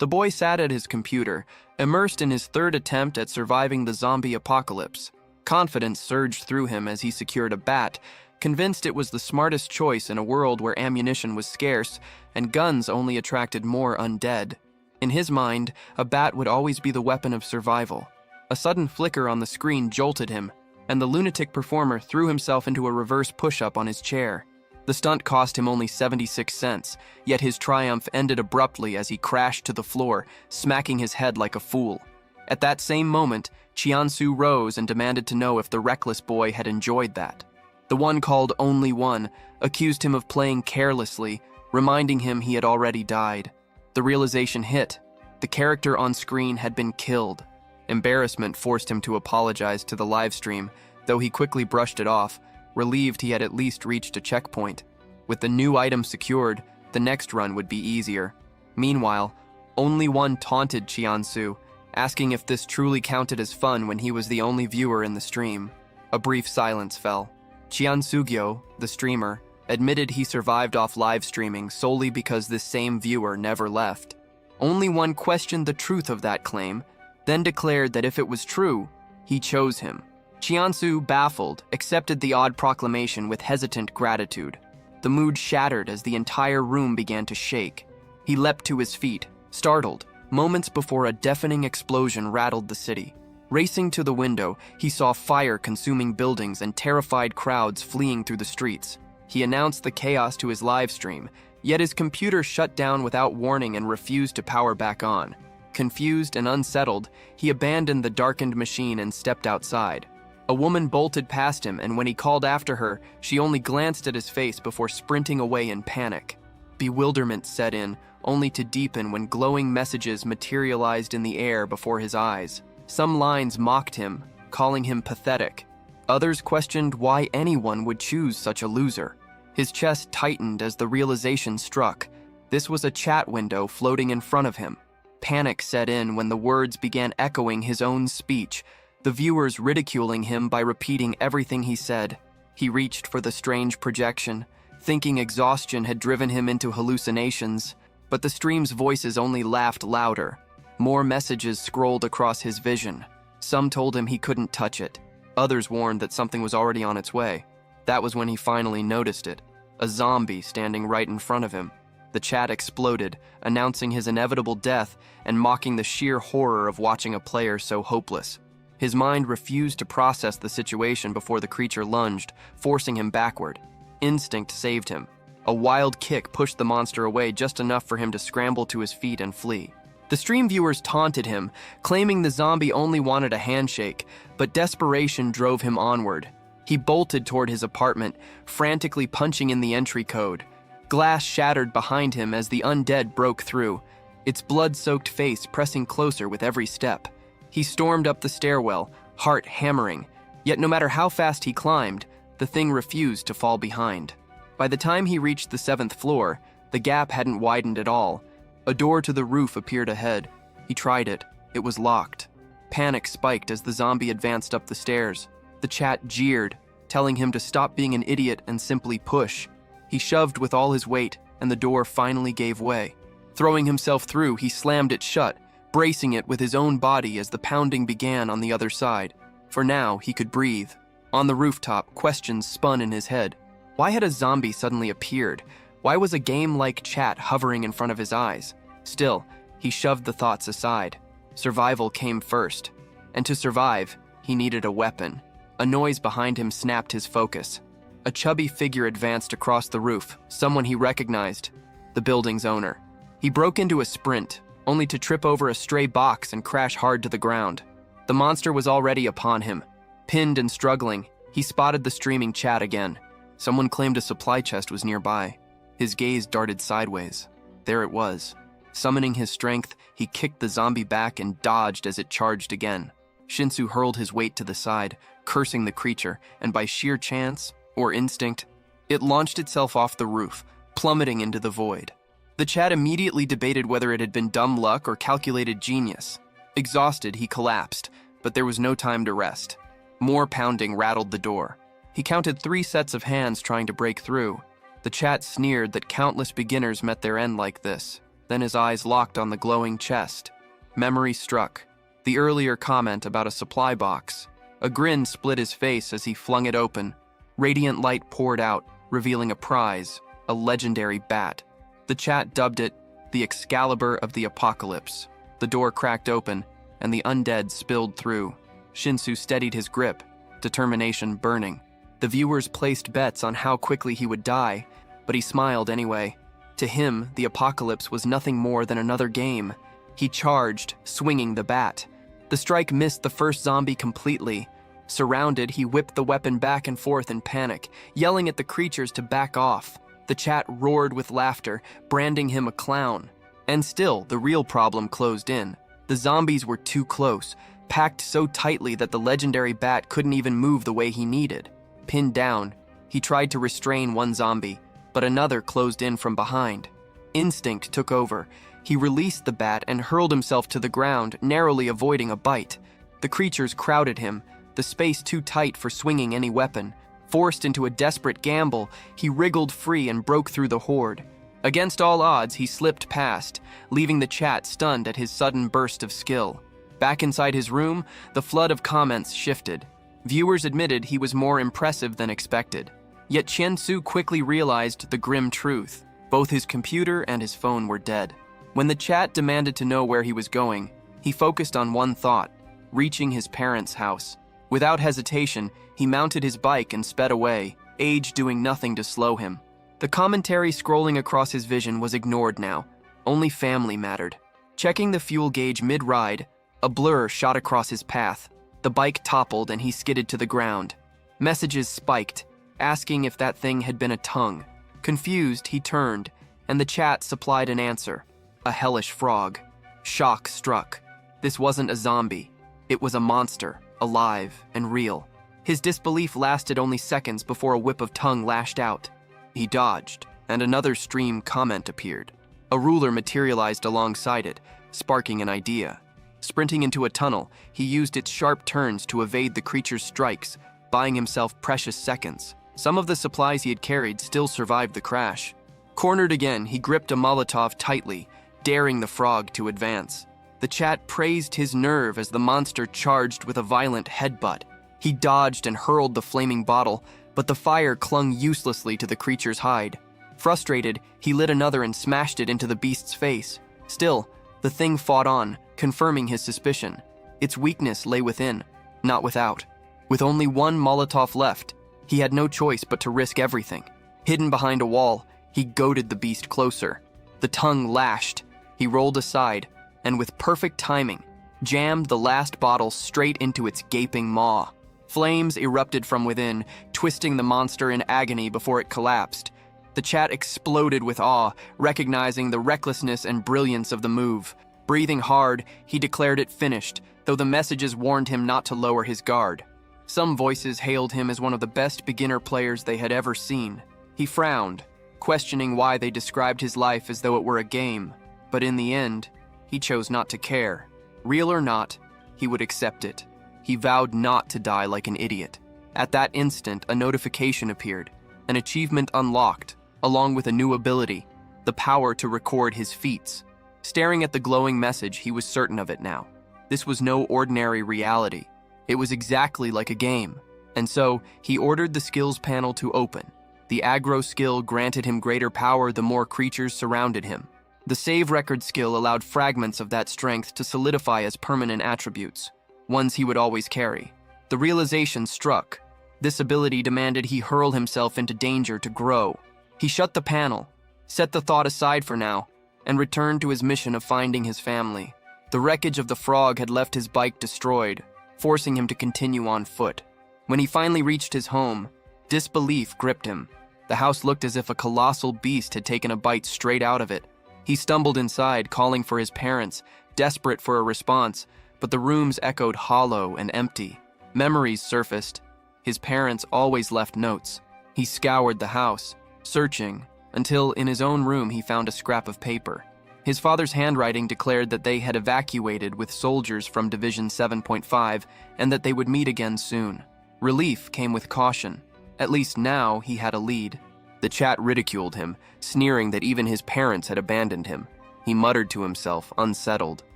The boy sat at his computer, immersed in his third attempt at surviving the zombie apocalypse. Confidence surged through him as he secured a bat, convinced it was the smartest choice in a world where ammunition was scarce and guns only attracted more undead. In his mind, a bat would always be the weapon of survival. A sudden flicker on the screen jolted him, and the lunatic performer threw himself into a reverse push-up on his chair. The stunt cost him only 76 cents, yet his triumph ended abruptly as he crashed to the floor, smacking his head like a fool. At that same moment, Chiansu rose and demanded to know if the reckless boy had enjoyed that. The one called Only One accused him of playing carelessly, reminding him he had already died. The realization hit. The character on screen had been killed. Embarrassment forced him to apologize to the livestream, though he quickly brushed it off, relieved he had at least reached a checkpoint. With the new item secured, the next run would be easier. Meanwhile, Only One taunted Chiansu, asking if this truly counted as fun when he was the only viewer in the stream. A brief silence fell. Chiansugyo, the streamer, admitted he survived off live streaming solely because this same viewer never left. Only One questioned the truth of that claim, then declared that if it was true, he chose him. Chiansu, baffled, accepted the odd proclamation with hesitant gratitude. The mood shattered as the entire room began to shake. He leapt to his feet, startled, moments before a deafening explosion rattled the city. Racing to the window, he saw fire consuming buildings and terrified crowds fleeing through the streets. He announced the chaos to his live stream, yet his computer shut down without warning and refused to power back on. Confused and unsettled, he abandoned the darkened machine and stepped outside. A woman bolted past him, and when he called after her, she only glanced at his face before sprinting away in panic. Bewilderment set in, only to deepen when glowing messages materialized in the air before his eyes. Some lines mocked him, calling him pathetic. Others questioned why anyone would choose such a loser. His chest tightened as the realization struck. This was a chat window floating in front of him. Panic set in when the words began echoing his own speech, the viewers ridiculing him by repeating everything he said. He reached for the strange projection, thinking exhaustion had driven him into hallucinations, but the stream's voices only laughed louder. More messages scrolled across his vision. Some told him he couldn't touch it. Others warned that something was already on its way. That was when he finally noticed it. A zombie standing right in front of him. The chat exploded, announcing his inevitable death and mocking the sheer horror of watching a player so hopeless. His mind refused to process the situation before the creature lunged, forcing him backward. Instinct saved him. A wild kick pushed the monster away just enough for him to scramble to his feet and flee. The stream viewers taunted him, claiming the zombie only wanted a handshake, but desperation drove him onward. He bolted toward his apartment, frantically punching in the entry code. Glass shattered behind him as the undead broke through, its blood-soaked face pressing closer with every step. He stormed up the stairwell, heart hammering, yet no matter how fast he climbed, the thing refused to fall behind. By the time he reached the 7th floor, the gap hadn't widened at all. A door to the roof appeared ahead. He tried it. It was locked. Panic spiked as the zombie advanced up the stairs. The chat jeered, telling him to stop being an idiot and simply push. He shoved with all his weight, and the door finally gave way. Throwing himself through, he slammed it shut, bracing it with his own body as the pounding began on the other side. For now, he could breathe. On the rooftop, questions spun in his head. Why had a zombie suddenly appeared? Why was a game like chat hovering in front of his eyes? Still, he shoved the thoughts aside. Survival came first. And to survive, he needed a weapon. A noise behind him snapped his focus. A chubby figure advanced across the roof, someone he recognized, the building's owner. He broke into a sprint, only to trip over a stray box and crash hard to the ground. The monster was already upon him. Pinned and struggling, he spotted the streaming chat again. Someone claimed a supply chest was nearby. His gaze darted sideways. There it was. Summoning his strength, he kicked the zombie back and dodged as it charged again. Shinsu hurled his weight to the side, cursing the creature, and by sheer chance, or instinct, it launched itself off the roof, plummeting into the void. The chat immediately debated whether it had been dumb luck or calculated genius. Exhausted, he collapsed, but there was no time to rest. More pounding rattled the door. He counted 3 sets of hands trying to break through. The chat sneered that countless beginners met their end like this. Then his eyes locked on the glowing chest. Memory struck. The earlier comment about a supply box. A grin split his face as he flung it open. Radiant light poured out, revealing a prize, a legendary bat. The chat dubbed it the Excalibur of the Apocalypse. The door cracked open, and the undead spilled through. Shinsu steadied his grip, determination burning. The viewers placed bets on how quickly he would die, but he smiled anyway. To him, the apocalypse was nothing more than another game. He charged, swinging the bat. The strike missed the first zombie completely. Surrounded, he whipped the weapon back and forth in panic, yelling at the creatures to back off. The chat roared with laughter, branding him a clown. And still, the real problem closed in. The zombies were too close, packed so tightly that the legendary bat couldn't even move the way he needed. Pinned down, he tried to restrain one zombie, but another closed in from behind. Instinct took over. He released the bat and hurled himself to the ground, narrowly avoiding a bite. The creatures crowded him, the space too tight for swinging any weapon. Forced into a desperate gamble, he wriggled free and broke through the horde. Against all odds, he slipped past, leaving the chat stunned at his sudden burst of skill. Back inside his room, the flood of comments shifted. Viewers admitted he was more impressive than expected. Yet Qiansu quickly realized the grim truth. Both his computer and his phone were dead. When the chat demanded to know where he was going, he focused on one thought: reaching his parents' house. Without hesitation, he mounted his bike and sped away, age doing nothing to slow him. The commentary scrolling across his vision was ignored now. Only family mattered. Checking the fuel gauge mid-ride, a blur shot across his path. The bike toppled and he skidded to the ground. Messages spiked, asking if that thing had been a tongue. Confused, he turned, and the chat supplied an answer: a hellish frog. Shock struck. This wasn't a zombie. It was a monster, alive and real. His disbelief lasted only seconds before a whip of tongue lashed out. He dodged, and another stream comment appeared. A ruler materialized alongside it, sparking an idea. Sprinting into a tunnel, he used its sharp turns to evade the creature's strikes, buying himself precious seconds. Some of the supplies he had carried still survived the crash. Cornered again, he gripped a Molotov tightly, daring the frog to advance. The chat praised his nerve as the monster charged with a violent headbutt. He dodged and hurled the flaming bottle, but the fire clung uselessly to the creature's hide. Frustrated, he lit another and smashed it into the beast's face. Still, the thing fought on, confirming his suspicion. Its weakness lay within, not without. With only one Molotov left, he had no choice but to risk everything. Hidden behind a wall, he goaded the beast closer. The tongue lashed. He rolled aside, and with perfect timing, jammed the last bottle straight into its gaping maw. Flames erupted from within, twisting the monster in agony before it collapsed. The chat exploded with awe, recognizing the recklessness and brilliance of the move. Breathing hard, he declared it finished, though the messages warned him not to lower his guard. Some voices hailed him as one of the best beginner players they had ever seen. He frowned, questioning why they described his life as though it were a game. But in the end, he chose not to care. Real or not, he would accept it. He vowed not to die like an idiot. At that instant, a notification appeared, an achievement unlocked, along with a new ability, the power to record his feats. Staring at the glowing message, he was certain of it now. This was no ordinary reality. It was exactly like a game. And so, he ordered the skills panel to open. The aggro skill granted him greater power the more creatures surrounded him. The save record skill allowed fragments of that strength to solidify as permanent attributes, ones he would always carry. The realization struck. This ability demanded he hurl himself into danger to grow. He shut the panel, set the thought aside for now, and returned to his mission of finding his family. The wreckage of the frog had left his bike destroyed, forcing him to continue on foot. When he finally reached his home, disbelief gripped him. The house looked as if a colossal beast had taken a bite straight out of it. He stumbled inside, calling for his parents, desperate for a response, but the rooms echoed hollow and empty. Memories surfaced. His parents always left notes. He scoured the house, searching, until in his own room he found a scrap of paper. His father's handwriting declared that they had evacuated with soldiers from Division 7.5 and that they would meet again soon. Relief came with caution. At least now he had a lead. The chat ridiculed him, sneering that even his parents had abandoned him. He muttered to himself, unsettled.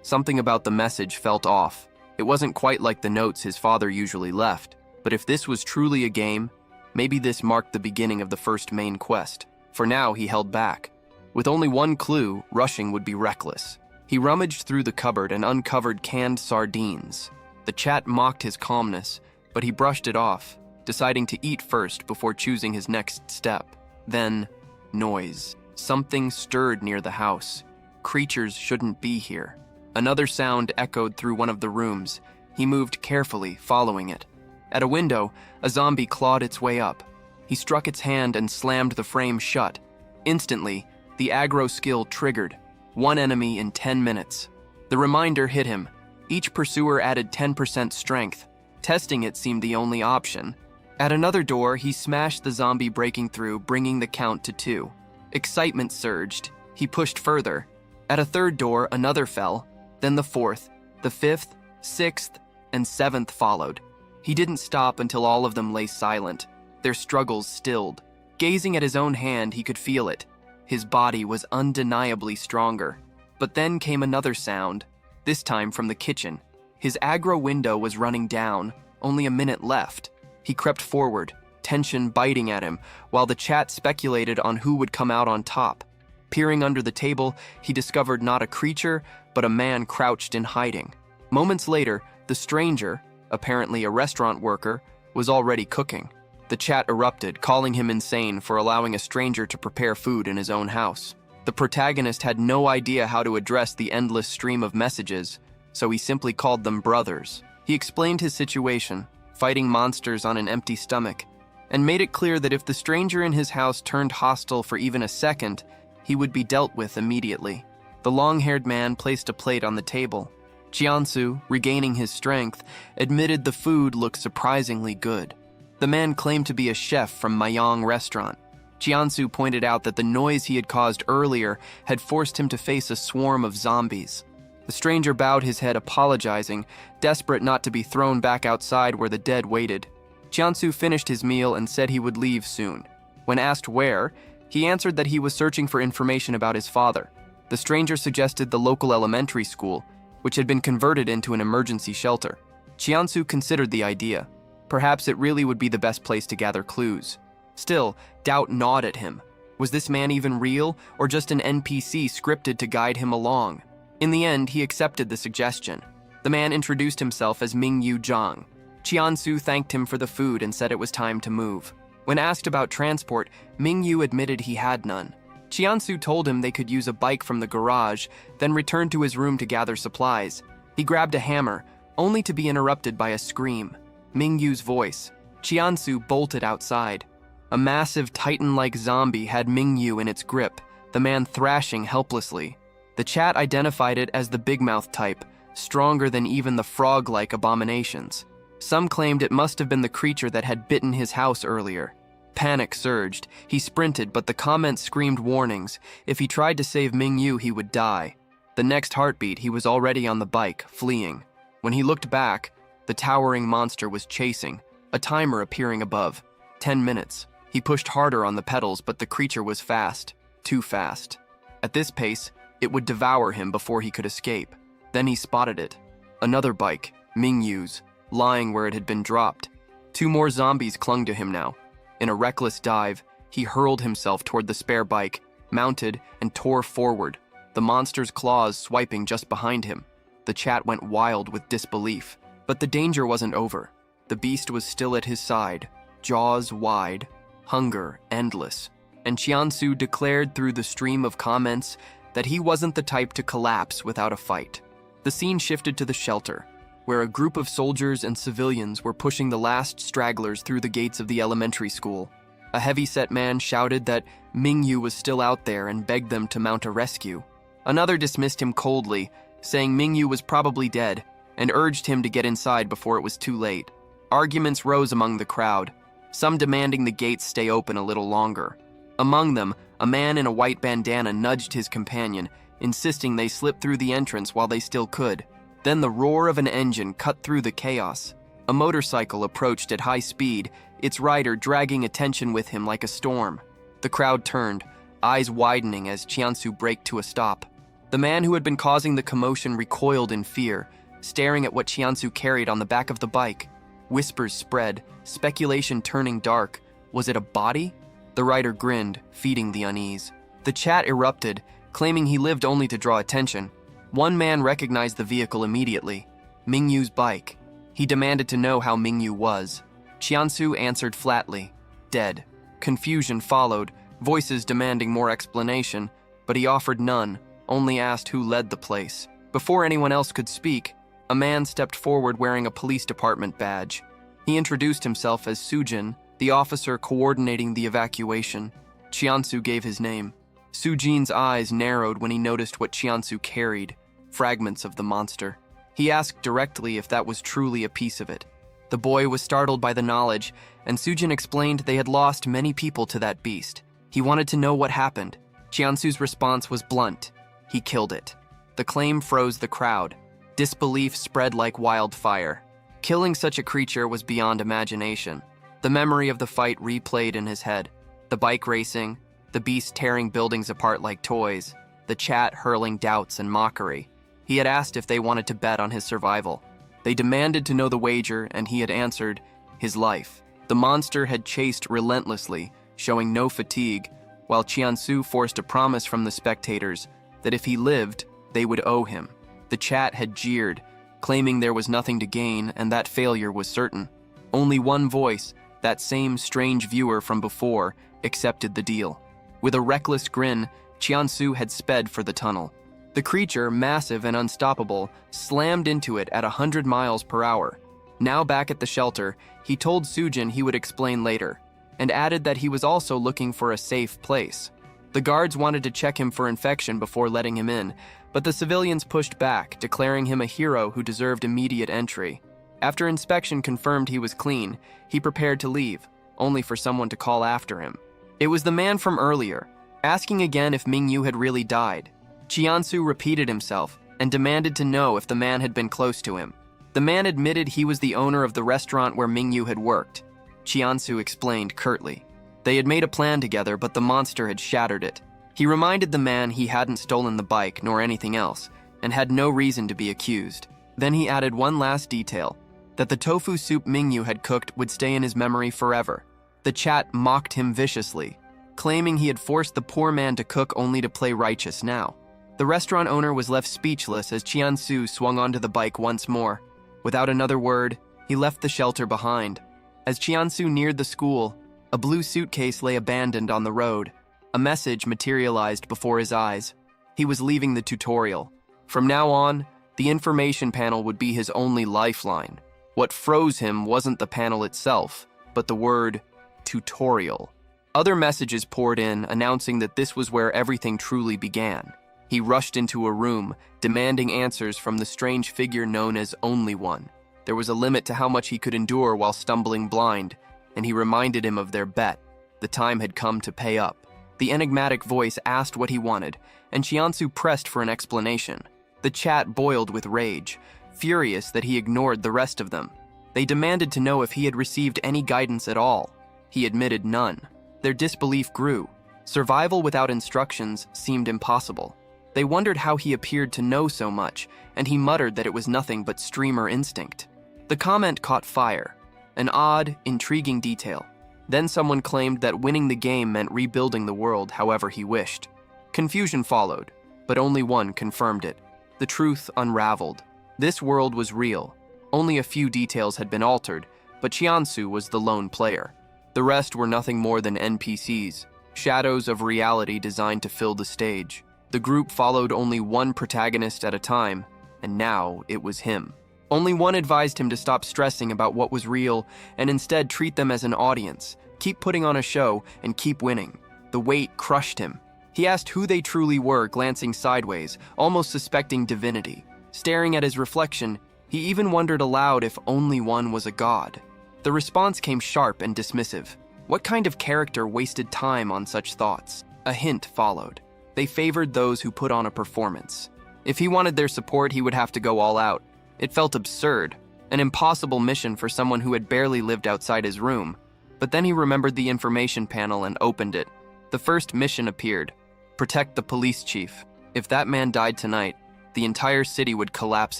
Something about the message felt off. It wasn't quite like the notes his father usually left, but if this was truly a game, maybe this marked the beginning of the first main quest. For now, he held back. With only one clue, rushing would be reckless. He rummaged through the cupboard and uncovered canned sardines. The chat mocked his calmness, but he brushed it off, deciding to eat first before choosing his next step. Then, noise. Something stirred near the house. Creatures shouldn't be here. Another sound echoed through one of the rooms. He moved carefully, following it. At a window, a zombie clawed its way up. He struck its hand and slammed the frame shut. Instantly, the aggro skill triggered. 1 enemy in 10 minutes. The reminder hit him. Each pursuer added 10% strength. Testing it seemed the only option. At another door, he smashed the zombie breaking through, bringing the count to 2. Excitement surged. He pushed further. At a third door, another fell. Then the 4th, the 5th, 6th, and 7th followed. He didn't stop until all of them lay silent, their struggles stilled. Gazing at his own hand, he could feel it. His body was undeniably stronger. But then came another sound, this time from the kitchen. His aggro window was running down, only a minute left. He crept forward, tension biting at him, while the chat speculated on who would come out on top. Peering under the table, he discovered not a creature, but a man crouched in hiding. Moments later, the stranger, apparently a restaurant worker, was already cooking. The chat erupted, calling him insane for allowing a stranger to prepare food in his own house. The protagonist had no idea how to address the endless stream of messages, so he simply called them brothers. He explained his situation, fighting monsters on an empty stomach, and made it clear that if the stranger in his house turned hostile for even a second, he would be dealt with immediately. The long-haired man placed a plate on the table. Jiansu, regaining his strength, admitted the food looked surprisingly good. The man claimed to be a chef from Mayang restaurant. Jiansu pointed out that the noise he had caused earlier had forced him to face a swarm of zombies. The stranger bowed his head, apologizing, desperate not to be thrown back outside where the dead waited. Jiansu finished his meal and said he would leave soon. When asked where, he answered that he was searching for information about his father. The stranger suggested the local elementary school, which had been converted into an emergency shelter. Jiansu considered the idea. Perhaps it really would be the best place to gather clues. Still, doubt gnawed at him. Was this man even real, or just an NPC scripted to guide him along? In the end, he accepted the suggestion. The man introduced himself as Mingyu Zhang. Jiansu thanked him for the food and said it was time to move. When asked about transport, Mingyu admitted he had none. Jiansu told him they could use a bike from the garage, then returned to his room to gather supplies. He grabbed a hammer, only to be interrupted by a scream. Mingyu's voice. Jiansu bolted outside. A massive titan-like zombie had Mingyu in its grip, the man thrashing helplessly. The chat identified it as the big mouth type, stronger than even the frog-like abominations. Some claimed it must have been the creature that had bitten his house earlier. Panic surged. He sprinted, but the comments screamed warnings. If he tried to save Mingyu, he would die. The next heartbeat, he was already on the bike, fleeing. When he looked back, the towering monster was chasing, a timer appearing above. 10 minutes. He pushed harder on the pedals, but the creature was fast. Too fast. At this pace, it would devour him before he could escape. Then he spotted it. Another bike, Mingyu's, lying where it had been dropped. 2 more zombies clung to him now. In a reckless dive, he hurled himself toward the spare bike, mounted, and tore forward, the monster's claws swiping just behind him. The chat went wild with disbelief. But the danger wasn't over. The beast was still at his side, jaws wide, hunger endless. And Jiansu declared through the stream of comments that he wasn't the type to collapse without a fight. The scene shifted to the shelter, where a group of soldiers and civilians were pushing the last stragglers through the gates of the elementary school. A heavy-set man shouted that Mingyu was still out there and begged them to mount a rescue. Another dismissed him coldly, saying Mingyu was probably dead, and urged him to get inside before it was too late. Arguments rose among the crowd, some demanding the gates stay open a little longer. Among them, a man in a white bandana nudged his companion, insisting they slip through the entrance while they still could. Then the roar of an engine cut through the chaos. A motorcycle approached at high speed, its rider dragging attention with him like a storm. The crowd turned, eyes widening as Jiansu braked to a stop. The man who had been causing the commotion recoiled in fear, staring at what Chiansu carried on the back of the bike. Whispers spread, speculation turning dark. Was it a body? The writer grinned, feeding the unease. The chat erupted, claiming he lived only to draw attention. One man recognized the vehicle immediately. Mingyu's bike. He demanded to know how Mingyu was. Chiansu answered flatly, dead. Confusion followed, voices demanding more explanation, but he offered none, only asked who led the place. Before anyone else could speak, a man stepped forward wearing a police department badge. He introduced himself as Sujin, the officer coordinating the evacuation. Chiansu gave his name. Sujin's eyes narrowed when he noticed what Chiansu carried, fragments of the monster. He asked directly if that was truly a piece of it. The boy was startled by the knowledge, and Sujin explained they had lost many people to that beast. He wanted to know what happened. Chiansu's response was blunt. He killed it. The claim froze the crowd. Disbelief spread like wildfire. Killing such a creature was beyond imagination. The memory of the fight replayed in his head. The bike racing, the beast tearing buildings apart like toys, the chat hurling doubts and mockery. He had asked if they wanted to bet on his survival. They demanded to know the wager, and he had answered, his life. The monster had chased relentlessly, showing no fatigue, while Chiansu forced a promise from the spectators that if he lived, they would owe him. The chat had jeered, claiming there was nothing to gain and that failure was certain. Only one voice, that same strange viewer from before, accepted the deal. With a reckless grin, Chiansu had sped for the tunnel. The creature, massive and unstoppable, slammed into it at 100 miles per hour. Now back at the shelter, he told Sujin he would explain later, and added that he was also looking for a safe place. The guards wanted to check him for infection before letting him in, but the civilians pushed back, declaring him a hero who deserved immediate entry. After inspection confirmed he was clean, he prepared to leave, only for someone to call after him. It was the man from earlier, asking again if Mingyu had really died. Chiansu repeated himself and demanded to know if the man had been close to him. The man admitted he was the owner of the restaurant where Mingyu had worked. Chiansu explained curtly. They had made a plan together, but the monster had shattered it. He reminded the man he hadn't stolen the bike nor anything else, and had no reason to be accused. Then he added one last detail, that the tofu soup Mingyu had cooked would stay in his memory forever. The chat mocked him viciously, claiming he had forced the poor man to cook only to play righteous now. The restaurant owner was left speechless as Chiansu swung onto the bike once more. Without another word, he left the shelter behind. As Chiansu neared the school, a blue suitcase lay abandoned on the road. A message materialized before his eyes. He was leaving the tutorial. From now on, the information panel would be his only lifeline. What froze him wasn't the panel itself, but the word tutorial. Other messages poured in, announcing that this was where everything truly began. He rushed into a room, demanding answers from the strange figure known as Only One. There was a limit to how much he could endure while stumbling blind, and he reminded him of their bet. The time had come to pay up. The enigmatic voice asked what he wanted, and Chiansu pressed for an explanation. The chat boiled with rage, furious that he ignored the rest of them. They demanded to know if he had received any guidance at all. He admitted none. Their disbelief grew. Survival without instructions seemed impossible. They wondered how he appeared to know so much, and he muttered that it was nothing but streamer instinct. The comment caught fire, an odd, intriguing detail. Then someone claimed that winning the game meant rebuilding the world however he wished. Confusion followed, but only one confirmed it. The truth unraveled. This world was real. Only a few details had been altered, but Chiansu was the lone player. The rest were nothing more than NPCs, shadows of reality designed to fill the stage. The group followed only one protagonist at a time, and now it was him. Only one advised him to stop stressing about what was real and instead treat them as an audience, keep putting on a show, and keep winning. The weight crushed him. He asked who they truly were, glancing sideways, almost suspecting divinity. Staring at his reflection, he even wondered aloud if Only One was a god. The response came sharp and dismissive. What kind of character wasted time on such thoughts? A hint followed. They favored those who put on a performance. If he wanted their support, he would have to go all out. It felt absurd, an impossible mission for someone who had barely lived outside his room. But then he remembered the information panel and opened it. The first mission appeared: protect the police chief. If that man died tonight, the entire city would collapse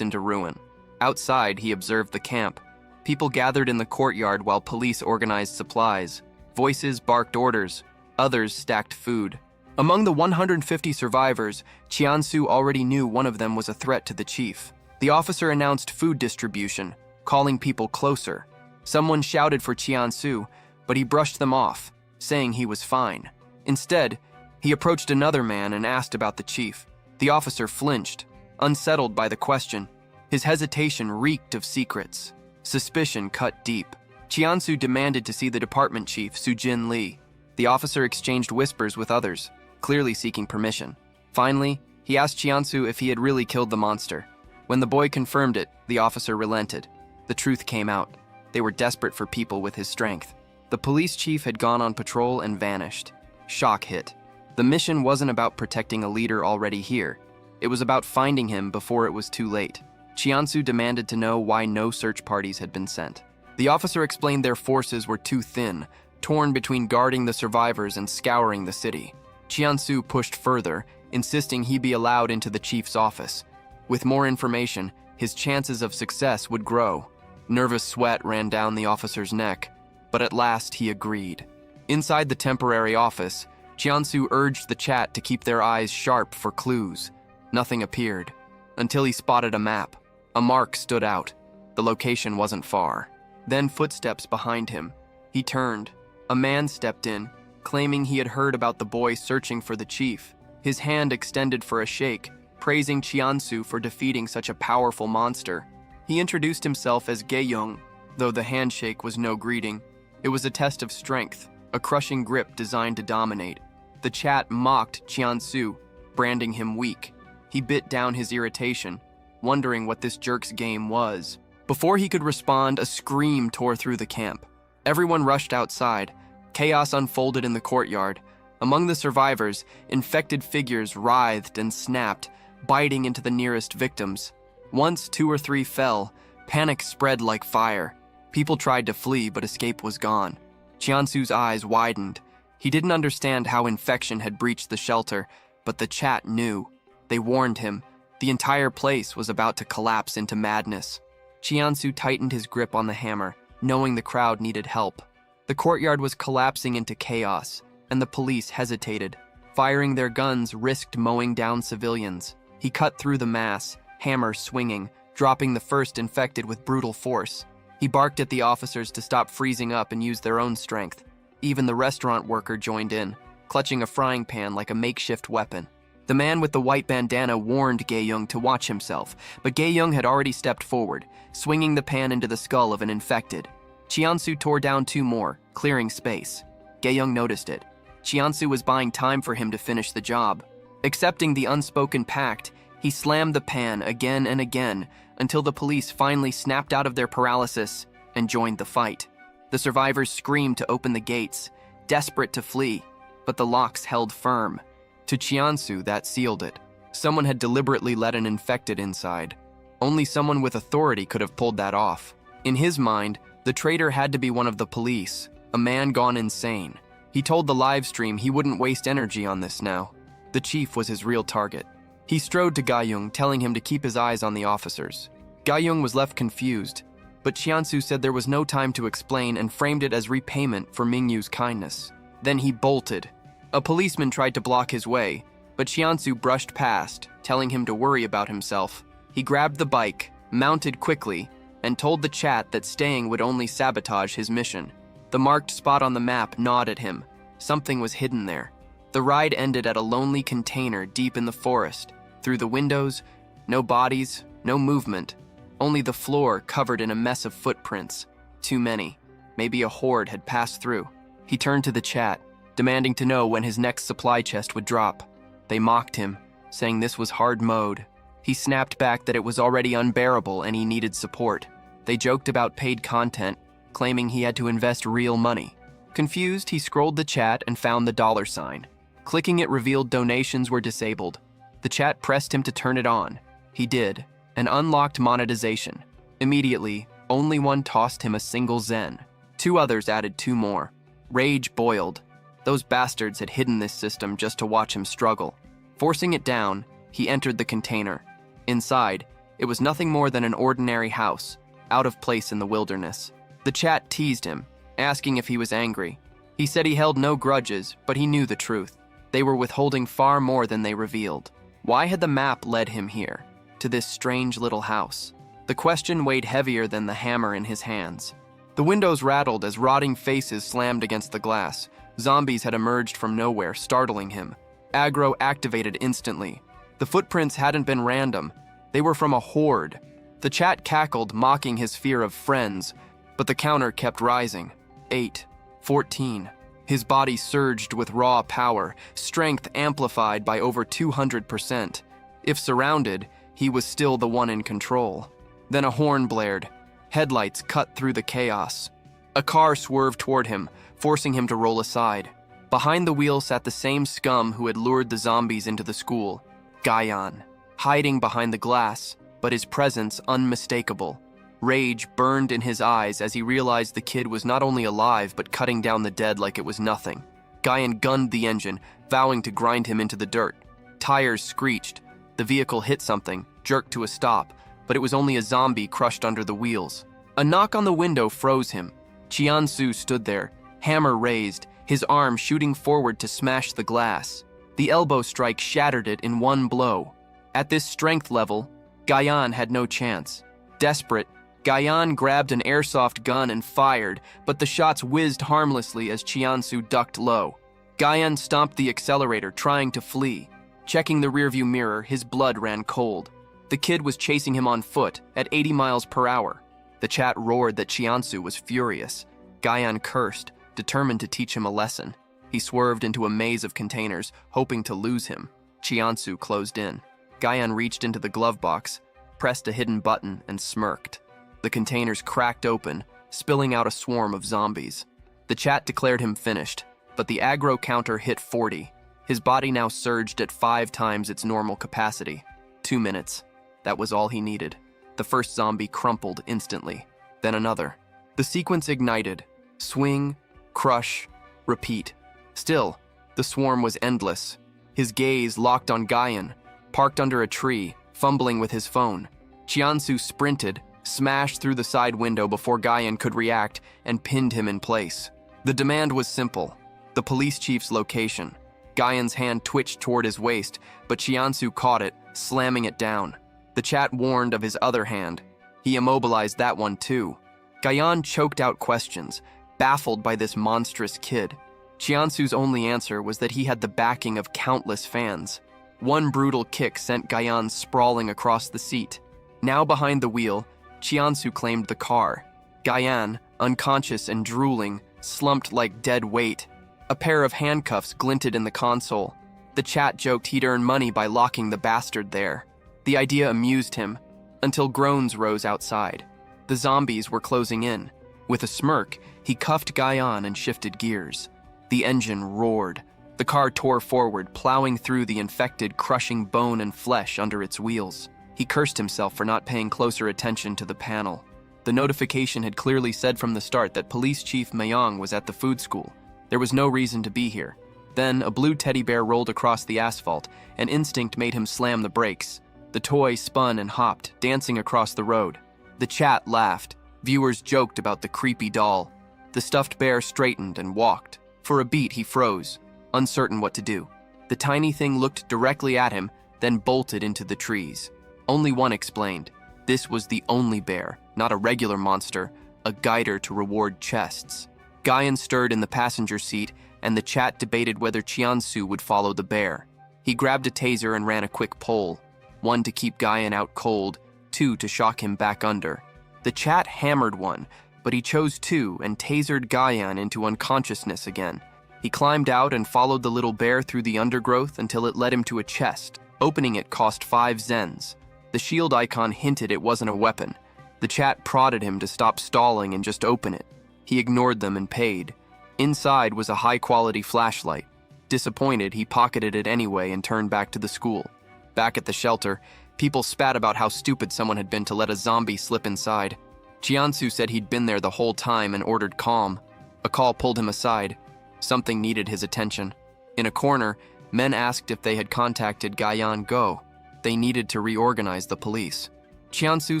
into ruin. Outside, he observed the camp. People gathered in the courtyard while police organized supplies. Voices barked orders. Others stacked food. Among the 150 survivors, Chiansu already knew one of them was a threat to the chief. The officer announced food distribution, calling people closer. Someone shouted for Chiansu, but he brushed them off, saying he was fine. Instead, he approached another man and asked about the chief. The officer flinched, unsettled by the question. His hesitation reeked of secrets. Suspicion cut deep. Chiansu demanded to see the department chief, Sujin Lee. The officer exchanged whispers with others, clearly seeking permission. Finally, he asked Chiansu if he had really killed the monster. When the boy confirmed it, the officer relented. The truth came out. They were desperate for people with his strength. The police chief had gone on patrol and vanished. Shock hit. The mission wasn't about protecting a leader already here. It was about finding him before it was too late. Chiansu demanded to know why no search parties had been sent. The officer explained their forces were too thin, torn between guarding the survivors and scouring the city. Chiansu pushed further, insisting he be allowed into the chief's office. With more information, his chances of success would grow. Nervous sweat ran down the officer's neck, but at last he agreed. Inside the temporary office, Chiansu urged the chat to keep their eyes sharp for clues. Nothing appeared, until he spotted a map. A mark stood out. The location wasn't far. Then footsteps behind him. He turned. A man stepped in, claiming he had heard about the boy searching for the chief. His hand extended for a shake, praising Chiansu for defeating such a powerful monster. He introduced himself as Gaeyong, though the handshake was no greeting. It was a test of strength, a crushing grip designed to dominate. The chat mocked Chiansu, branding him weak. He bit down his irritation, wondering what this jerk's game was. Before he could respond, a scream tore through the camp. Everyone rushed outside. Chaos unfolded in the courtyard. Among the survivors, infected figures writhed and snapped, biting into the nearest victims. Once 2 or 3 fell, panic spread like fire. People tried to flee, but escape was gone. Chiansu's eyes widened. He didn't understand how infection had breached the shelter, but the chat knew. They warned him. The entire place was about to collapse into madness. Chiansu tightened his grip on the hammer, knowing the crowd needed help. The courtyard was collapsing into chaos, and the police hesitated. Firing their guns risked mowing down civilians. He cut through the mass, hammer swinging, dropping the first infected with brutal force. He barked at the officers to stop freezing up and use their own strength. Even the restaurant worker joined in, clutching a frying pan like a makeshift weapon. The man with the white bandana warned Gaeyong to watch himself, but Gaeyong had already stepped forward, swinging the pan into the skull of an infected. Chiansu tore down 2 more, clearing space. Gaeyong noticed it. Chiansu was buying time for him to finish the job. Accepting the unspoken pact, he slammed the pan again and again until the police finally snapped out of their paralysis and joined the fight. The survivors screamed to open the gates, desperate to flee, but the locks held firm. To Chiansu, that sealed it. Someone had deliberately let an infected inside. Only someone with authority could have pulled that off. In his mind, the traitor had to be one of the police, a man gone insane. He told the live stream he wouldn't waste energy on this now. The chief was his real target. He strode to Gaeyong, telling him to keep his eyes on the officers. Gaeyong was left confused, but Chiansu said there was no time to explain and framed it as repayment for Mingyu's kindness. Then he bolted. A policeman tried to block his way, but Chiansu brushed past, telling him to worry about himself. He grabbed the bike, mounted quickly, and told the chat that staying would only sabotage his mission. The marked spot on the map gnawed at him. Something was hidden there. The ride ended at a lonely container deep in the forest. Through the windows, no bodies, no movement, only the floor covered in a mess of footprints. Too many. Maybe a horde had passed through. He turned to the chat, demanding to know when his next supply chest would drop. They mocked him, saying this was hard mode. He snapped back that it was already unbearable and he needed support. They joked about paid content, claiming he had to invest real money. Confused, he scrolled the chat and found the $sign. Clicking it revealed donations were disabled. The chat pressed him to turn it on. He did, and unlocked monetization. Immediately, only one tossed him a single zen. 2 others added 2 more. Rage boiled. Those bastards had hidden this system just to watch him struggle. Forcing it down, He entered the container. Inside, it was nothing more than an ordinary house, out of place in the wilderness. The chat teased him, asking if he was angry. He said he held no grudges, but he knew the truth. They were withholding far more than they revealed. Why had the map led him here, to this strange little house? The question weighed heavier than the hammer in his hands. The windows rattled as rotting faces slammed against the glass. Zombies had emerged from nowhere, startling him. Aggro activated instantly. The footprints hadn't been random. They were from a horde. The chat cackled, mocking his fear of friends, but the counter kept rising. 8, 14. His body surged with raw power, strength amplified by over 200%. If surrounded, he was still the one in control. Then a horn blared. Headlights cut through the chaos. A car swerved toward him, forcing him to roll aside. Behind the wheel sat the same scum who had lured the zombies into the school, Guyon, hiding behind the glass, but his presence unmistakable. Rage burned in his eyes as he realized the kid was not only alive but cutting down the dead like it was nothing. Guyon gunned the engine, vowing to grind him into the dirt. Tires screeched. The vehicle hit something, jerked to a stop, but it was only a zombie crushed under the wheels. A knock on the window froze him. Chiansu stood there, hammer raised, his arm shooting forward to smash the glass. The elbow strike shattered it in one blow. At this strength level, Guyon had no chance. Desperate, Guyon grabbed an airsoft gun and fired, but the shots whizzed harmlessly as Chiansu ducked low. Guyon stomped the accelerator, trying to flee. Checking the rearview mirror, his blood ran cold. The kid was chasing him on foot at 80 miles per hour. The chat roared that Chiansu was furious. Guyon cursed, determined to teach him a lesson. He swerved into a maze of containers, hoping to lose him. Chiansu closed in. Guyon reached into the glove box, pressed a hidden button, and smirked. The containers cracked open, spilling out a swarm of zombies. The chat declared him finished, but the aggro counter hit 40. His body now surged at 5 times its normal capacity. 2 minutes. That was all he needed. The first zombie crumpled instantly. Then another. The sequence ignited. Swing, crush, repeat. Still, the swarm was endless. His gaze locked on Guyon, parked under a tree, fumbling with his phone. Chiansu sprinted, smashed through the side window before Guyon could react, and pinned him in place. The demand was simple. The police chief's location. Guyon's hand twitched toward his waist, but Chiansu caught it, slamming it down. The chat warned of his other hand. He immobilized that one too. Guyon choked out questions, baffled by this monstrous kid. Chiansu's only answer was that he had the backing of countless fans. One brutal kick sent Guyon sprawling across the seat. Now behind the wheel, Chiansu claimed the car. Guyon, unconscious and drooling, slumped like dead weight. A pair of handcuffs glinted in the console. The chat joked he'd earn money by locking the bastard there. The idea amused him, until groans rose outside. The zombies were closing in. With a smirk, he cuffed Guyon and shifted gears. The engine roared. The car tore forward, plowing through the infected, crushing bone and flesh under its wheels. He cursed himself for not paying closer attention to the panel. The notification had clearly said from the start that Police Chief Mayong was at the food school. There was no reason to be here. Then, a blue teddy bear rolled across the asphalt, and instinct made him slam the brakes. The toy spun and hopped, dancing across the road. The chat laughed. Viewers joked about the creepy doll. The stuffed bear straightened and walked. For a beat, he froze, uncertain what to do. The tiny thing looked directly at him, then bolted into the trees. Only one explained. This was the only bear, not a regular monster, a guider to reward chests. Guyon stirred in the passenger seat, and the chat debated whether Chiansu would follow the bear. He grabbed a taser and ran a quick pole. 1 to keep Guyon out cold, 2 to shock him back under. The chat hammered 1, but he chose 2 and tasered Guyon into unconsciousness again. He climbed out and followed the little bear through the undergrowth until it led him to a chest. Opening it cost 5 zens. The shield icon hinted it wasn't a weapon. The chat prodded him to stop stalling and just open it. He ignored them and paid. Inside was a high-quality flashlight. Disappointed, he pocketed it anyway and turned back to the school. Back at the shelter, people spat about how stupid someone had been to let a zombie slip inside. Chiansu said he'd been there the whole time and ordered calm. A call pulled him aside. Something needed his attention. In a corner, men asked if they had contacted Guyon Go. they needed to reorganize the police. Chiansu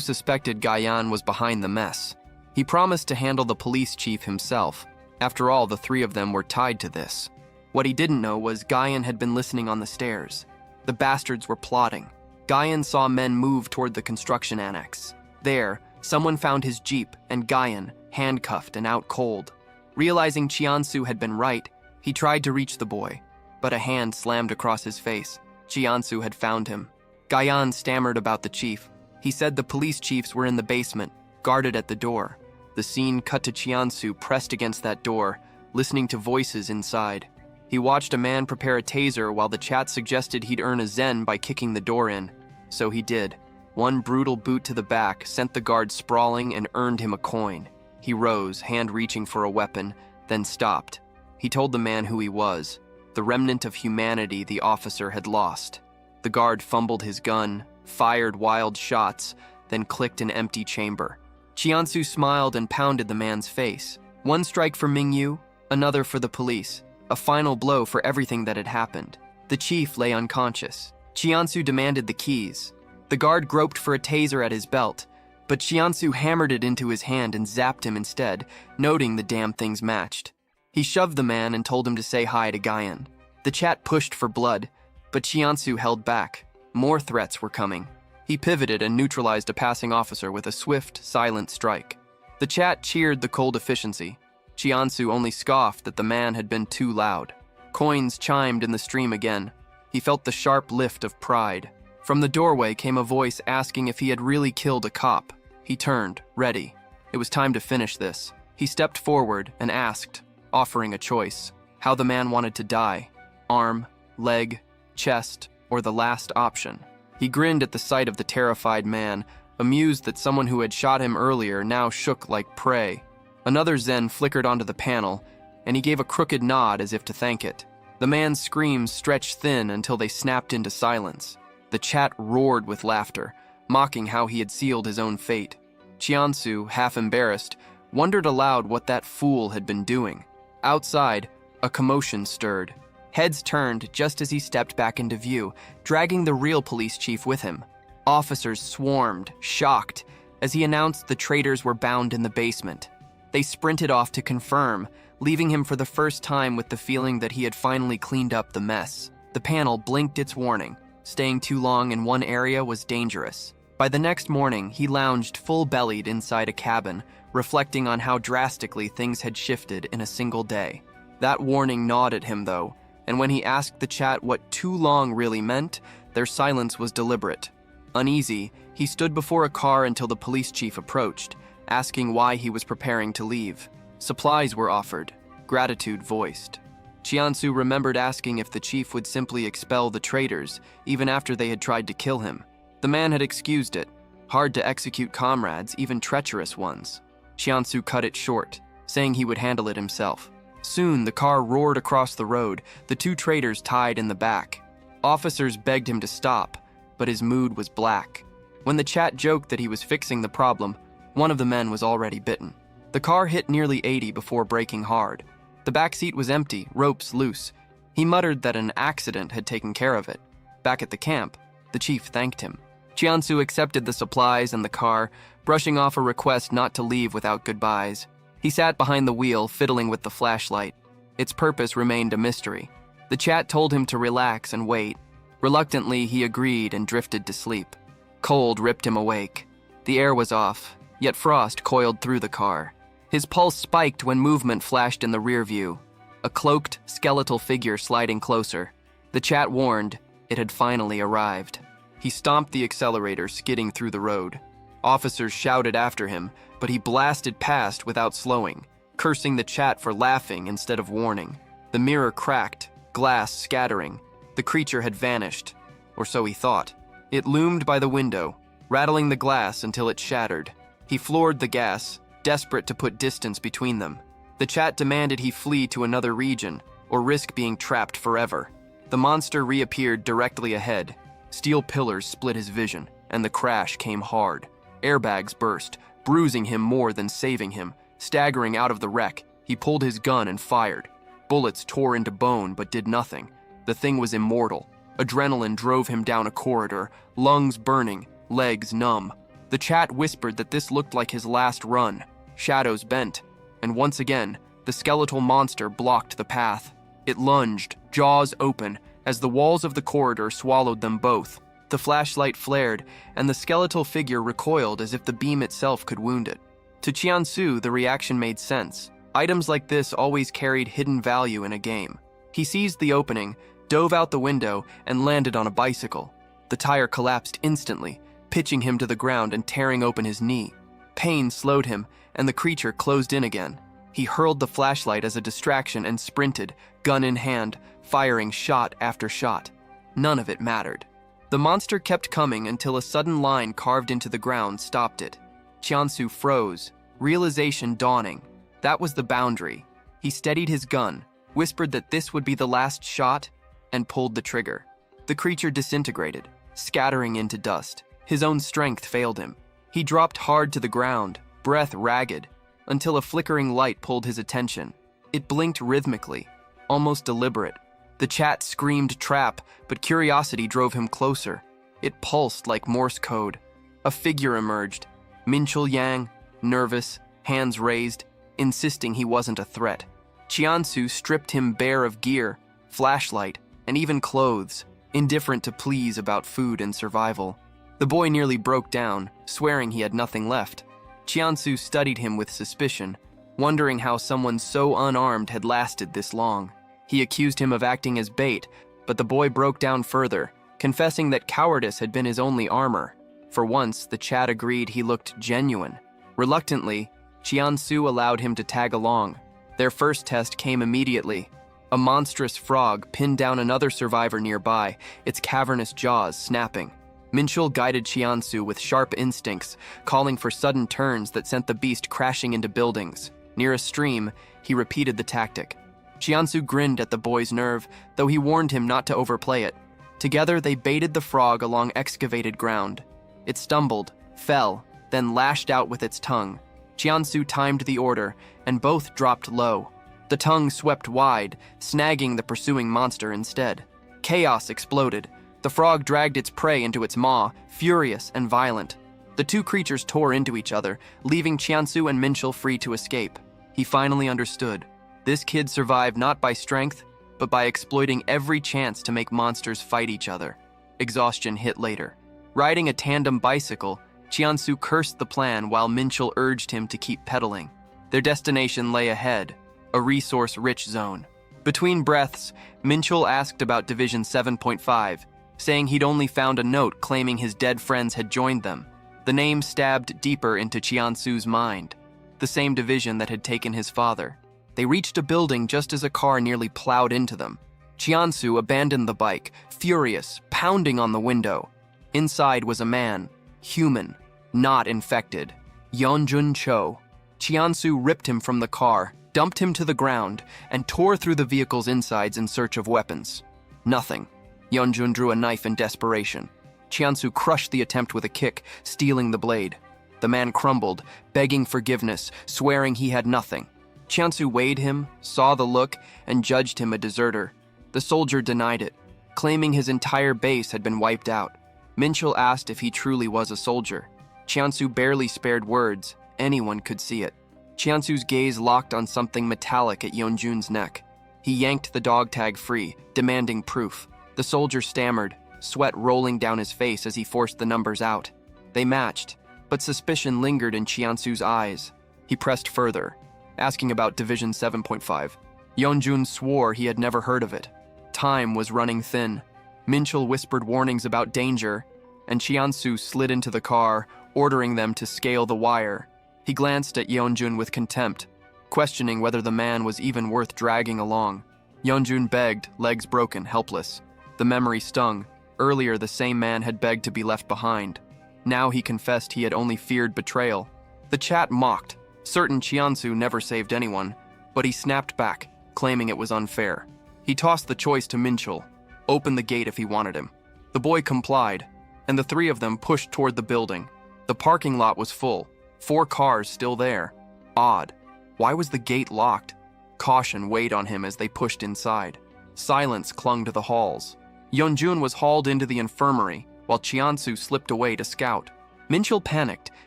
suspected Guyan was behind the mess. He promised to handle the police chief himself. After all, the three of them were tied to this. What he didn't know was Guyan had been listening on the stairs. The bastards were plotting. Guyan saw men move toward the construction annex. There, someone found his jeep and Guyan, handcuffed and out cold. Realizing Chiansu had been right, he tried to reach the boy, but a hand slammed across his face. Chiansu had found him. Guyan stammered about the chief. He said the police chiefs were in the basement, guarded at the door. The scene cut to Chiansu pressed against that door, listening to voices inside. He watched a man prepare a taser while the chat suggested he'd earn a zen by kicking the door in. So he did. One brutal boot to the back sent the guard sprawling and earned him a coin. He rose, hand reaching for a weapon, then stopped. He told the man who he was, the remnant of humanity the officer had lost. The guard fumbled his gun, fired wild shots, then clicked an empty chamber. Chiansu smiled and pounded the man's face. One strike for Mingyu, another for the police. A final blow for everything that had happened. The chief lay unconscious. Chiansu demanded the keys. The guard groped for a taser at his belt, but Chiansu hammered it into his hand and zapped him instead, noting the damn things matched. He shoved the man and told him to say hi to Guyan. The chat pushed for blood, but Chiansu held back. More threats were coming. He pivoted and neutralized a passing officer with a swift, silent strike. The chat cheered the cold efficiency. Chiansu only scoffed that the man had been too loud. Coins chimed in the stream again. He felt the sharp lift of pride. From the doorway came a voice asking if he had really killed a cop. He turned, ready. It was time to finish this. He stepped forward and asked, offering a choice, how the man wanted to die. Arm, leg, chest, or the last option. He grinned at the sight of the terrified man, amused that someone who had shot him earlier now shook like prey. Another zen flickered onto the panel, and he gave a crooked nod as if to thank it. The man's screams stretched thin until they snapped into silence. The chat roared with laughter, mocking how he had sealed his own fate. Chiansu, half embarrassed, wondered aloud what that fool had been doing. Outside, a commotion stirred. Heads turned just as he stepped back into view, dragging the real police chief with him. Officers swarmed, shocked, as he announced the traitors were bound in the basement. They sprinted off to confirm, leaving him for the first time with the feeling that he had finally cleaned up the mess. The panel blinked its warning. Staying too long in one area was dangerous. By the next morning, he lounged full-bellied inside a cabin, reflecting on how drastically things had shifted in a single day. That warning gnawed at him, though, and when he asked the chat what too long really meant, their silence was deliberate. Uneasy, he stood before a car until the police chief approached, asking why he was preparing to leave. Supplies were offered, gratitude voiced. Chiansu remembered asking if the chief would simply expel the traitors, even after they had tried to kill him. The man had excused it. Hard to execute comrades, even treacherous ones. Chiansu cut it short, saying he would handle it himself. Soon, the car roared across the road, the two traitors tied in the back. Officers begged him to stop, but his mood was black. When the chat joked that he was fixing the problem, one of the men was already bitten. The car hit nearly 80 before braking hard. The back seat was empty, ropes loose. He muttered that an accident had taken care of it. Back at the camp, the chief thanked him. Chiansu accepted the supplies and the car, brushing off a request not to leave without goodbyes. He sat behind the wheel, fiddling with the flashlight. Its purpose remained a mystery. The chat told him to relax and wait. Reluctantly, he agreed and drifted to sleep. Cold ripped him awake. The air was off, yet frost coiled through the car. His pulse spiked when movement flashed in the rear view. A cloaked, skeletal figure sliding closer. The chat warned it had finally arrived. He stomped the accelerator, skidding through the road. Officers shouted after him, but he blasted past without slowing, cursing the chat for laughing instead of warning. The mirror cracked, glass scattering. The creature had vanished, or so he thought. It loomed by the window, rattling the glass until it shattered. He floored the gas, desperate to put distance between them. The chat demanded he flee to another region, or risk being trapped forever. The monster reappeared directly ahead. Steel pillars split his vision, and the crash came hard. Airbags burst, bruising him more than saving him. Staggering out of the wreck, he pulled his gun and fired. Bullets tore into bone but did nothing. The thing was immortal, Adrenaline drove him down a corridor, lungs burning, legs numb. The chat whispered that this looked like his last run. Shadows bent, and once again, the skeletal monster blocked the path. It lunged, jaws open, as the walls of the corridor swallowed them both. The flashlight flared, and the skeletal figure recoiled as if the beam itself could wound it. To Qiansu, the reaction made sense. Items like this always carried hidden value in a game. He seized the opening, dove out the window, and landed on a bicycle. The tire collapsed instantly, pitching him to the ground and tearing open his knee. Pain slowed him, and the creature closed in again. He hurled the flashlight as a distraction and sprinted, gun in hand, firing shot after shot. None of it mattered. The monster kept coming until a sudden line carved into the ground stopped it. Qiansu froze, realization dawning. That was the boundary. He steadied his gun, whispered that this would be the last shot, and pulled the trigger. The creature disintegrated, scattering into dust. His own strength failed him. He dropped hard to the ground, breath ragged, until a flickering light pulled his attention. It blinked rhythmically, almost deliberate. The chat screamed trap, but curiosity drove him closer. It pulsed like Morse code. A figure emerged, Minchul Yang, nervous, hands raised, insisting he wasn't a threat. Qiansu stripped him bare of gear, flashlight, and even clothes, indifferent to pleas about food and survival. The boy nearly broke down, swearing he had nothing left. Qiansu studied him with suspicion, wondering how someone so unarmed had lasted this long. He accused him of acting as bait, but the boy broke down further, confessing that cowardice had been his only armor. For once, the chat agreed he looked genuine. Reluctantly, Qiansu allowed him to tag along. Their first test came immediately. A monstrous frog pinned down another survivor nearby, its cavernous jaws snapping. Minchul guided Qiansu with sharp instincts, calling for sudden turns that sent the beast crashing into buildings. Near a stream, he repeated the tactic. Qiansu grinned at the boy's nerve, though he warned him not to overplay it. Together, they baited the frog along excavated ground. It stumbled, fell, then lashed out with its tongue. Qiansu timed the order, and both dropped low. The tongue swept wide, snagging the pursuing monster instead. Chaos exploded. The frog dragged its prey into its maw, furious and violent. The two creatures tore into each other, leaving Qiansu and Minchul free to escape. He finally understood. This kid survived not by strength, but by exploiting every chance to make monsters fight each other. Exhaustion hit later. Riding a tandem bicycle, Qiansu cursed the plan while Minchul urged him to keep pedaling. Their destination lay ahead, a resource-rich zone. Between breaths, Minchul asked about Division 7.5, saying he'd only found a note claiming his dead friends had joined them. The name stabbed deeper into Qiansu's mind, the same division that had taken his father. They reached a building just as a car nearly plowed into them. Qiansu abandoned the bike, furious, pounding on the window. Inside was a man, human, not infected. Yeonjun Cho. Qiansu ripped him from the car, dumped him to the ground, and tore through the vehicle's insides in search of weapons. Nothing. Yeonjun drew a knife in desperation. Qiansu crushed the attempt with a kick, stealing the blade. The man crumbled, begging forgiveness, swearing he had nothing. Qiansu weighed him, saw the look, and judged him a deserter. The soldier denied it, claiming his entire base had been wiped out. Minchul asked if he truly was a soldier. Qiansu barely spared words. Anyone could see it. Qiansu's gaze locked on something metallic at Yeonjun's neck. He yanked the dog tag free, demanding proof. The soldier stammered, sweat rolling down his face as he forced the numbers out. They matched, but suspicion lingered in Qiansu's eyes. He pressed further, asking about Division 7.5. Yeonjun swore he had never heard of it. Time was running thin. Minchul whispered warnings about danger, and Qiansu slid into the car, ordering them to scale the wire. He glanced at Yeonjun with contempt, questioning whether the man was even worth dragging along. Yeonjun begged, legs broken, helpless. The memory stung. Earlier, the same man had begged to be left behind. Now he confessed he had only feared betrayal. The chat mocked, certain Qiansu never saved anyone, but he snapped back, claiming it was unfair. He tossed the choice to Minchul, opened the gate if he wanted him. The boy complied, and the three of them pushed toward the building. The parking lot was full, 4 cars still there. Odd. Why was the gate locked? Caution weighed on him as they pushed inside. Silence clung to the halls. Yeonjun was hauled into the infirmary, while Chiansu slipped away to scout. Minchul panicked,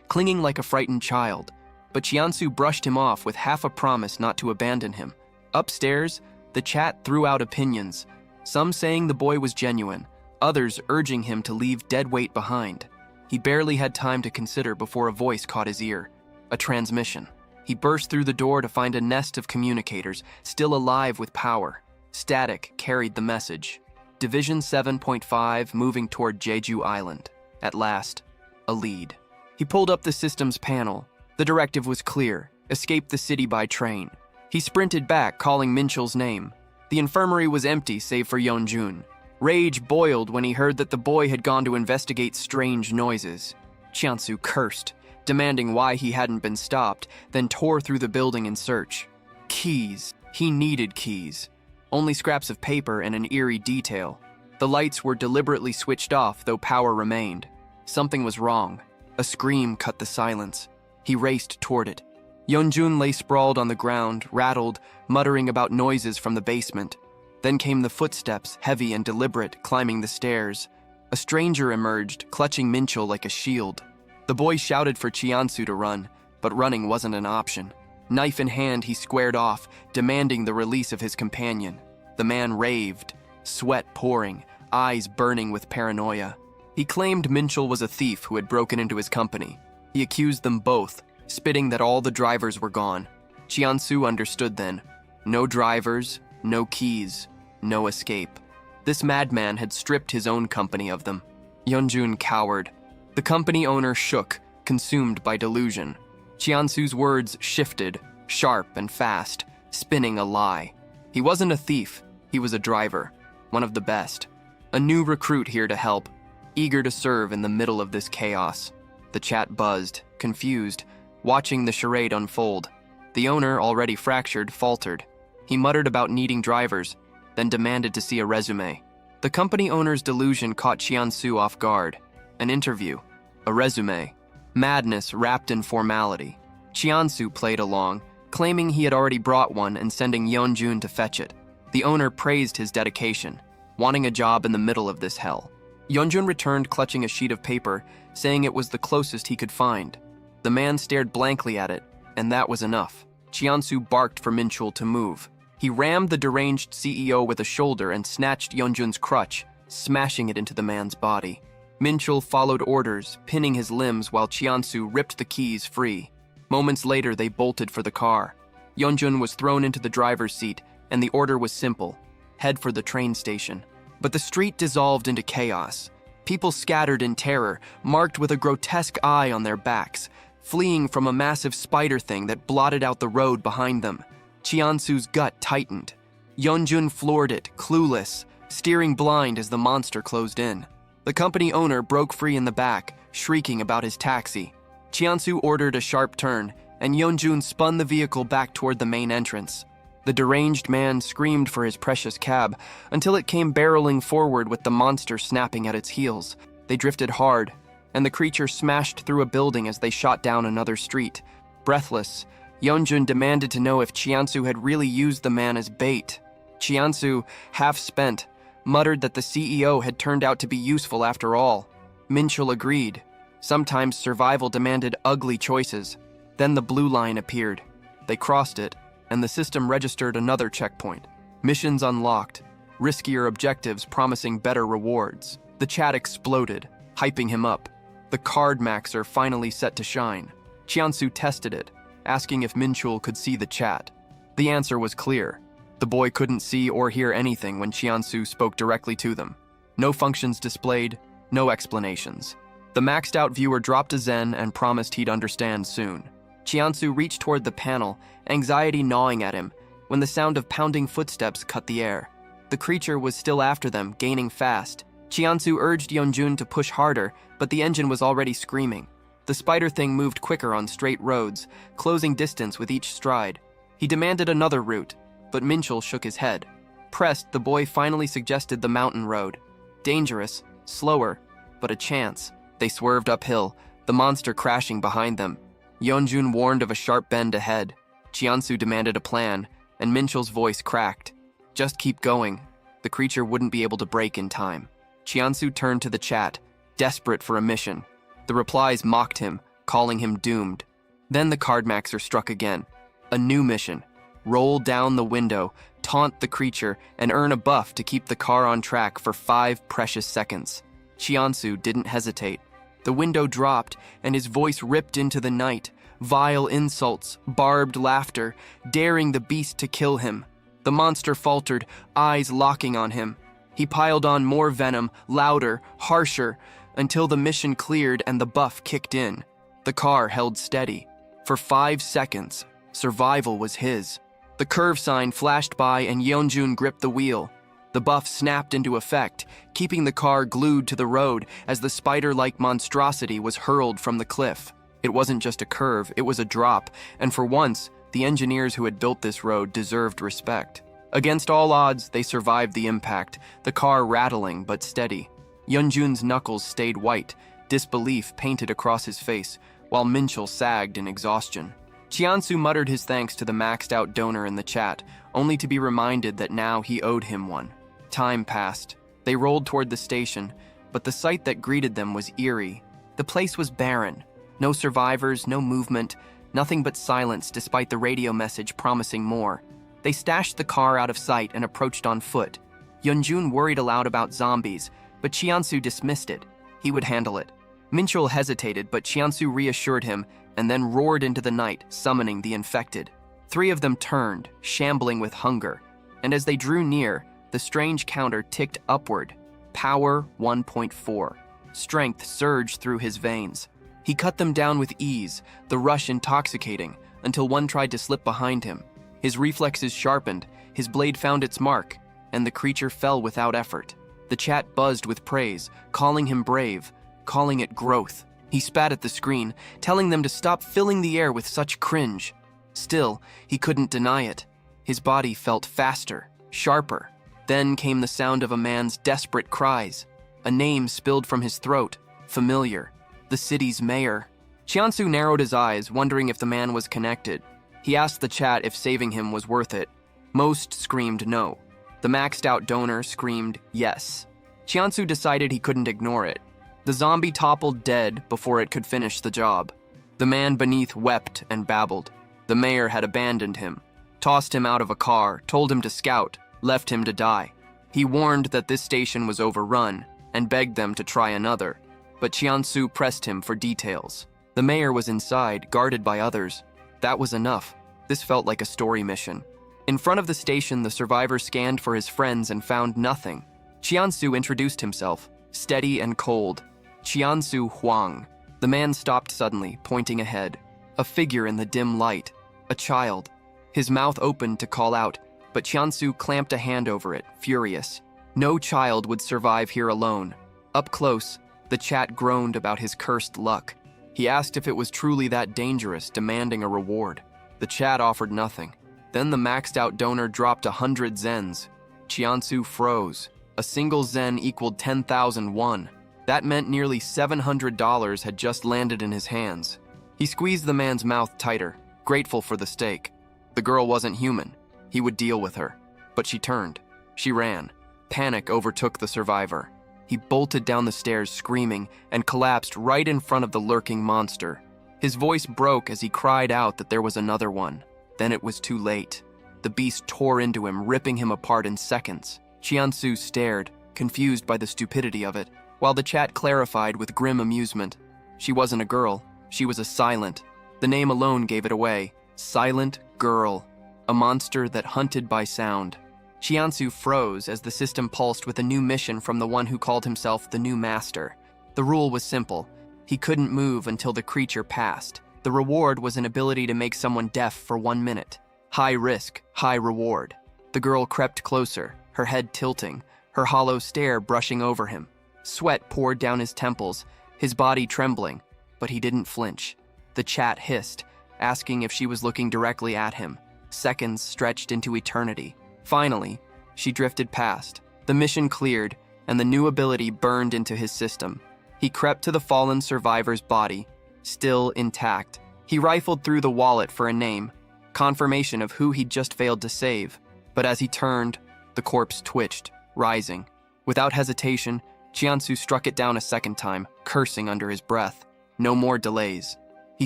clinging like a frightened child, but Chiansu brushed him off with half a promise not to abandon him. Upstairs, the chat threw out opinions, some saying the boy was genuine, others urging him to leave dead weight behind. He barely had time to consider before a voice caught his ear. A transmission. He burst through the door to find a nest of communicators, still alive with power. Static carried the message. Division 7.5 moving toward Jeju Island. At last, a lead. He pulled up the system's panel. The directive was clear: escape the city by train. He sprinted back, calling Minchul's name. The infirmary was empty save for Yeonjun. Rage boiled when he heard that the boy had gone to investigate strange noises. Chiansu cursed, demanding why he hadn't been stopped, then tore through the building in search. Keys. He needed keys. Only scraps of paper and an eerie detail. The lights were deliberately switched off, though power remained. Something was wrong. A scream cut the silence. He raced toward it. Yeonjun lay sprawled on the ground, rattled, muttering about noises from the basement. Then came the footsteps, heavy and deliberate, climbing the stairs. A stranger emerged, clutching Minchul like a shield. The boy shouted for Chiansu to run, but running wasn't an option. Knife in hand, he squared off, demanding the release of his companion. The man raved, sweat pouring, eyes burning with paranoia. He claimed Minchul was a thief who had broken into his company. He accused them both, spitting that all the drivers were gone. Chiansu understood then. No drivers, no keys, no escape. This madman had stripped his own company of them. Yeonjun cowered. The company owner shook, consumed by delusion. Chiansu's words shifted, sharp and fast, spinning a lie. He wasn't a thief, he was a driver, one of the best. A new recruit here to help, eager to serve in the middle of this chaos. The chat buzzed, confused, watching the charade unfold. The owner, already fractured, faltered. He muttered about needing drivers, then demanded to see a resume. The company owner's delusion caught Chiansu off guard. An interview. A resume. Madness wrapped in formality. Chiansu played along, claiming he had already brought one and sending Yeonjun to fetch it. The owner praised his dedication, wanting a job in the middle of this hell. Yeonjun returned clutching a sheet of paper, saying it was the closest he could find. The man stared blankly at it, and that was enough. Chiansu barked for Minchul to move. He rammed the deranged CEO with a shoulder and snatched Yeonjun's crutch, smashing it into the man's body. Minchul followed orders, pinning his limbs while Chiansu ripped the keys free. Moments later, they bolted for the car. Yeonjun was thrown into the driver's seat, and the order was simple: head for the train station. But the street dissolved into chaos. People scattered in terror, marked with a grotesque eye on their backs, fleeing from a massive spider thing that blotted out the road behind them. Chiansu's gut tightened. Yeonjun floored it, clueless, steering blind as the monster closed in. The company owner broke free in the back, shrieking about his taxi. Chiansu ordered a sharp turn, and Yeonjun spun the vehicle back toward the main entrance. The deranged man screamed for his precious cab until it came barreling forward with the monster snapping at its heels. They drifted hard, and the creature smashed through a building as they shot down another street. Breathless, Yeonjun demanded to know if Chiansu had really used the man as bait. Chiansu, half spent, muttered that the CEO had turned out to be useful after all. Minchul agreed. Sometimes survival demanded ugly choices. Then the blue line appeared. They crossed it, and the system registered another checkpoint. Missions unlocked, riskier objectives promising better rewards. The chat exploded, hyping him up. The card maxer finally set to shine. Chiansu tested it, asking if Minchul could see the chat. The answer was clear. The boy couldn't see or hear anything when Chiansu spoke directly to them. No functions displayed, no explanations. The maxed-out viewer dropped a zen and promised he'd understand soon. Chiansu reached toward the panel, anxiety gnawing at him, when the sound of pounding footsteps cut the air. The creature was still after them, gaining fast. Chiansu urged Yeonjun to push harder, but the engine was already screaming. The spider thing moved quicker on straight roads, closing distance with each stride. He demanded another route, but Minchul shook his head. Pressed, the boy finally suggested the mountain road. Dangerous, slower, but a chance. They swerved uphill, the monster crashing behind them. Yeonjun warned of a sharp bend ahead. Chiansu demanded a plan, and Minchul's voice cracked. Just keep going. The creature wouldn't be able to break in time. Chiansu turned to the chat, desperate for a mission. The replies mocked him, calling him doomed. Then the cardmaxer struck again. A new mission. Roll down the window, taunt the creature, and earn a buff to keep the car on track for 5 precious seconds. Chiansu didn't hesitate. The window dropped, and his voice ripped into the night. Vile insults, barbed laughter, daring the beast to kill him. The monster faltered, eyes locking on him. He piled on more venom, louder, harsher, until the mission cleared and the buff kicked in. The car held steady. For 5 seconds, survival was his. The curve sign flashed by and Yeonjun gripped the wheel. The buff snapped into effect, keeping the car glued to the road as the spider-like monstrosity was hurled from the cliff. It wasn't just a curve, it was a drop, and for once, the engineers who had built this road deserved respect. Against all odds, they survived the impact, the car rattling but steady. Yeonjun's knuckles stayed white, disbelief painted across his face, while Minchul sagged in exhaustion. Chiansu muttered his thanks to the maxed-out donor in the chat, only to be reminded that now he owed him one. Time passed. They rolled toward the station, but the sight that greeted them was eerie. The place was barren. No survivors, no movement, nothing but silence despite the radio message promising more. They stashed the car out of sight and approached on foot. Yeonjun worried aloud about zombies, but Chiansu dismissed it. He would handle it. Minchul hesitated, but Chiansu reassured him and then roared into the night, summoning the infected. 3 of them turned, shambling with hunger, and as they drew near, the strange counter ticked upward. Power 1.4. Strength surged through his veins. He cut them down with ease, the rush intoxicating, until one tried to slip behind him. His reflexes sharpened, his blade found its mark, and the creature fell without effort. The chat buzzed with praise, calling him brave, calling it growth. He spat at the screen, telling them to stop filling the air with such cringe. Still, he couldn't deny it. His body felt faster, sharper. Then came the sound of a man's desperate cries. A name spilled from his throat, familiar. The city's mayor. Chiansu narrowed his eyes, wondering if the man was connected. He asked the chat if saving him was worth it. Most screamed no. The maxed-out donor screamed yes. Chiansu decided he couldn't ignore it. The zombie toppled dead before it could finish the job. The man beneath wept and babbled. The mayor had abandoned him, tossed him out of a car, told him to scout, left him to die. He warned that this station was overrun and begged them to try another. But Chiansu pressed him for details. The mayor was inside, guarded by others. That was enough. This felt like a story mission. In front of the station, the survivor scanned for his friends and found nothing. Chiansu introduced himself, steady and cold. Chiansu Huang. The man stopped suddenly, pointing ahead. A figure in the dim light. A child. His mouth opened to call out, but Chiansu clamped a hand over it, furious. No child would survive here alone. Up close, the chat groaned about his cursed luck. He asked if it was truly that dangerous, demanding a reward. The chat offered nothing. Then the maxed-out donor dropped 100 zens. Chiansu froze. A single zen equaled 10,000 won. That meant nearly $700 had just landed in his hands. He squeezed the man's mouth tighter, grateful for the stake. The girl wasn't human. He would deal with her. But she turned. She ran. Panic overtook the survivor. He bolted down the stairs screaming and collapsed right in front of the lurking monster. His voice broke as he cried out that there was another one. Then it was too late. The beast tore into him, ripping him apart in seconds. Chiansu stared, confused by the stupidity of it, while the chat clarified with grim amusement. She wasn't a girl. She was a silent. The name alone gave it away. Silent Girl. A monster that hunted by sound. Chiansu froze as the system pulsed with a new mission from the one who called himself the new master. The rule was simple. He couldn't move until the creature passed. The reward was an ability to make someone deaf for 1 minute. High risk, high reward. The girl crept closer, her head tilting, her hollow stare brushing over him. Sweat poured down his temples, his body trembling, but he didn't flinch. The chat hissed, asking if she was looking directly at him. Seconds stretched into eternity. Finally, she drifted past. The mission cleared, and the new ability burned into his system. He crept to the fallen survivor's body, still intact. He rifled through the wallet for a name, confirmation of who he'd just failed to save. But as he turned, the corpse twitched, rising. Without hesitation, Jiansu struck it down a second time, cursing under his breath. No more delays. He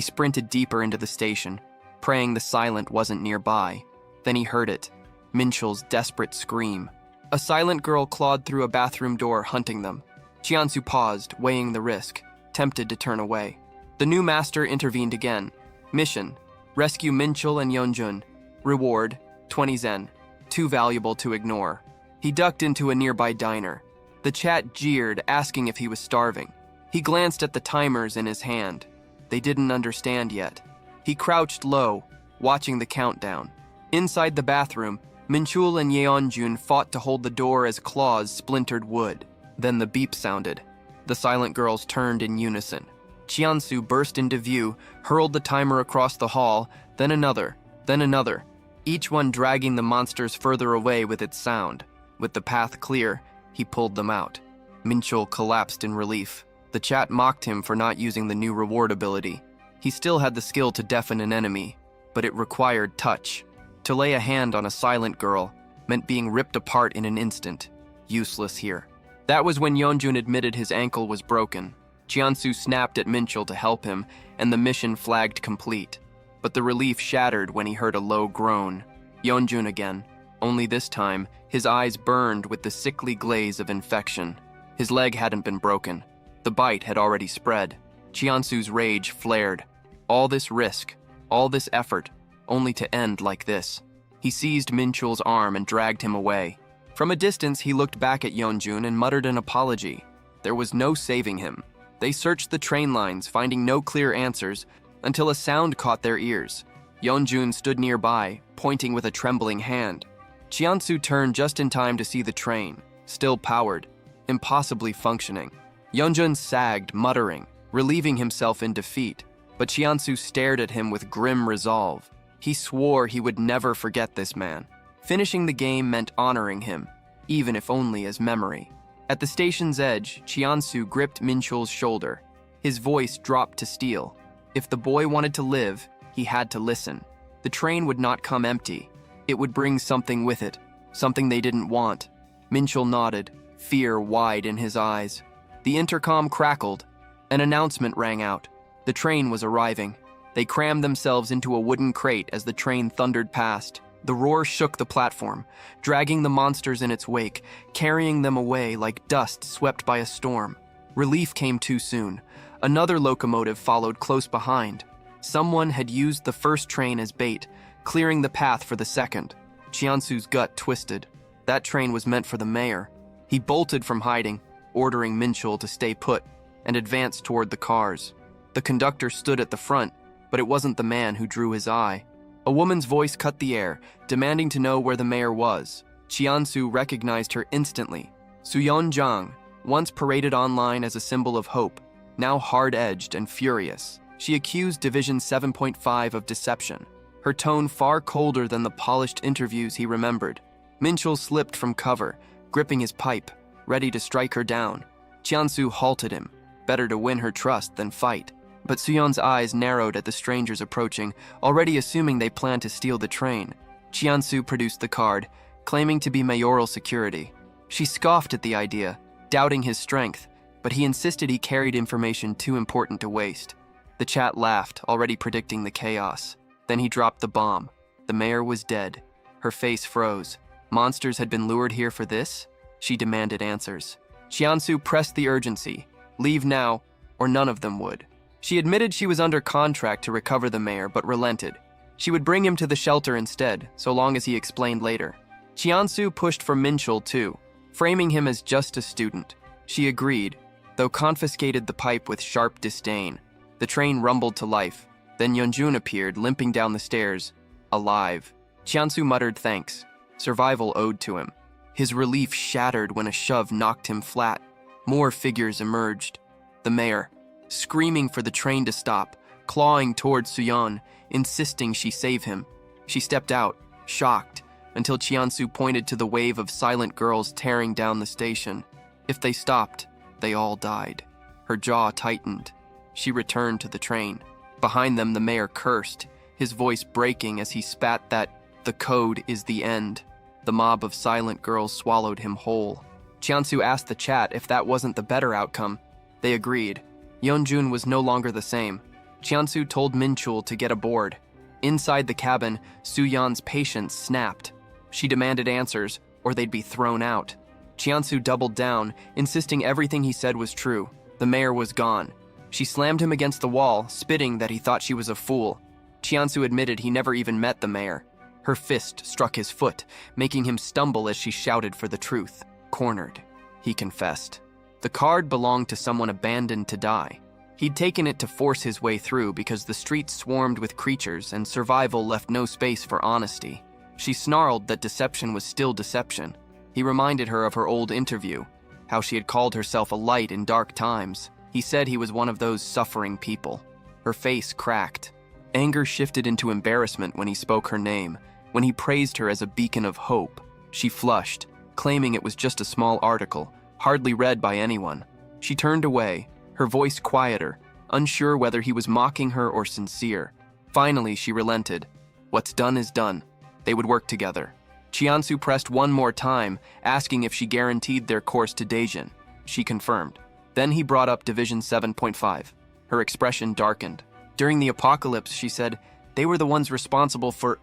sprinted deeper into the station, praying the silent wasn't nearby. Then he heard it, Minchul's desperate scream. A silent girl clawed through a bathroom door, hunting them. Jiansu paused, weighing the risk, tempted to turn away. The new master intervened again. Mission: rescue Minchul and Yeonjun. Reward: 20 zen. Too valuable to ignore. He ducked into a nearby diner. The chat jeered, asking if he was starving. He glanced at the timers in his hand. They didn't understand yet. He crouched low, watching the countdown. Inside the bathroom, Minchul and Yeonjun fought to hold the door as claws splintered wood. Then the beep sounded. The silent girls turned in unison. Jiansu burst into view, hurled the timer across the hall, then another, each one dragging the monsters further away with its sound. With the path clear, he pulled them out. Minchul collapsed in relief. The chat mocked him for not using the new reward ability. He still had the skill to deafen an enemy, but it required touch. To lay a hand on a silent girl meant being ripped apart in an instant. Useless here. That was when Yeonjun admitted his ankle was broken. Jiansu snapped at Minchul to help him, and the mission flagged complete. But the relief shattered when he heard a low groan. Yeonjun again, only this time, his eyes burned with the sickly glaze of infection. His leg hadn't been broken. The bite had already spread. Jiansu's rage flared. All this risk, all this effort, only to end like this. He seized Minchul's arm and dragged him away. From a distance, he looked back at Yeonjun and muttered an apology. There was no saving him. They searched the train lines, finding no clear answers, until a sound caught their ears. Yeonjun stood nearby, pointing with a trembling hand. Jiansu turned just in time to see the train, still powered, impossibly functioning. Yeonjun sagged, muttering, relieving himself in defeat, but Jiansu stared at him with grim resolve. He swore he would never forget this man. Finishing the game meant honoring him, even if only as memory. At the station's edge, Jiansu gripped Minchul's shoulder. His voice dropped to steel. If the boy wanted to live, he had to listen. The train would not come empty. It would bring something with it, something they didn't want. Minchul nodded, fear wide in his eyes. The intercom crackled. An announcement rang out. The train was arriving. They crammed themselves into a wooden crate as the train thundered past. The roar shook the platform, dragging the monsters in its wake, carrying them away like dust swept by a storm. Relief came too soon. Another locomotive followed close behind. Someone had used the first train as bait, clearing the path for the second. Jiansu's gut twisted. That train was meant for the mayor. He bolted from hiding, ordering Minchul to stay put, and advanced toward the cars. The conductor stood at the front, but it wasn't the man who drew his eye. A woman's voice cut the air, demanding to know where the mayor was. Jiansu recognized her instantly. Suyeon Jang, once paraded online as a symbol of hope, now hard-edged and furious. She accused Division 7.5 of deception, her tone far colder than the polished interviews he remembered. Minchul slipped from cover, gripping his pipe, ready to strike her down. Jiansu halted him. Better to win her trust than fight. But Suyeon's eyes narrowed at the strangers approaching, already assuming they planned to steal the train. Jiansu produced the card, claiming to be mayoral security. She scoffed at the idea, doubting his strength, but he insisted he carried information too important to waste. The chat laughed, already predicting the chaos. Then he dropped the bomb. The mayor was dead. Her face froze. Monsters had been lured here for this? She demanded answers. Jiansu pressed the urgency. Leave now, or none of them would. She admitted she was under contract to recover the mayor, but relented. She would bring him to the shelter instead, so long as he explained later. Jiansu pushed for Minchul too, framing him as just a student. She agreed, though confiscated the pipe with sharp disdain. The train rumbled to life. Then Yeonjun appeared, limping down the stairs, alive. Jiansu muttered thanks. Survival owed to him. His relief shattered when a shove knocked him flat. More figures emerged. The mayor, screaming for the train to stop, clawing towards Suyeon, insisting she save him. She stepped out, shocked, until Jiansu pointed to the wave of silent girls tearing down the station. If they stopped, they all died. Her jaw tightened. She returned to the train. Behind them, the mayor cursed, his voice breaking as he spat that the code is the end. The mob of silent girls swallowed him whole. Chiansu asked the chat if that wasn't the better outcome. They agreed. Yeonjun was no longer the same. Chiansu told Minchul to get aboard. Inside the cabin, Suyan's patience snapped. She demanded answers, or they'd be thrown out. Chiansu doubled down, insisting everything he said was true. The mayor was gone. She slammed him against the wall, spitting that he thought she was a fool. Chiansu admitted he never even met the mayor. Her fist struck his foot, making him stumble as she shouted for the truth. Cornered, he confessed. The card belonged to someone abandoned to die. He'd taken it to force his way through because the streets swarmed with creatures and survival left no space for honesty. She snarled that deception was still deception. He reminded her of her old interview, how she had called herself a light in dark times. He said he was one of those suffering people. Her face cracked. Anger shifted into embarrassment when he spoke her name, when he praised her as a beacon of hope. She flushed, claiming it was just a small article, hardly read by anyone. She turned away, her voice quieter, unsure whether he was mocking her or sincere. Finally, she relented. What's done is done. They would work together. Chiansu pressed one more time, asking if she guaranteed their course to Daejin. She confirmed. Then he brought up Division 7.5. Her expression darkened. During the apocalypse, she said, they were the ones responsible for...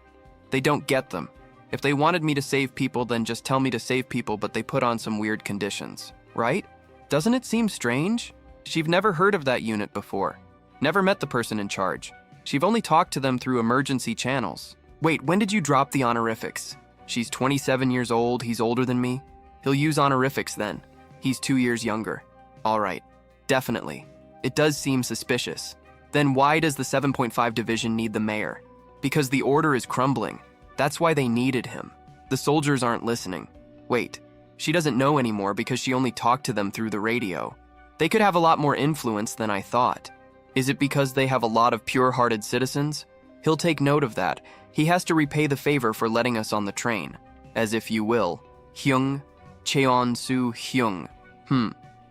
They don't get them. If they wanted me to save people, then just tell me to save people, but they put on some weird conditions. Right? Doesn't it seem strange? She've never heard of that unit before. Never met the person in charge. She've only talked to them through emergency channels. Wait, when did you drop the honorifics? She's 27 years old, he's older than me. He'll use honorifics then. He's 2 years younger. All right, definitely. It does seem suspicious. Then why does the 7.5 division need the mayor? Because the order is crumbling. That's why they needed him. The soldiers aren't listening. Wait, she doesn't know anymore because she only talked to them through the radio. They could have a lot more influence than I thought. Is it because they have a lot of pure-hearted citizens? He'll take note of that. He has to repay the favor for letting us on the train. As if you will. Hyung, Cheon-su Hyung.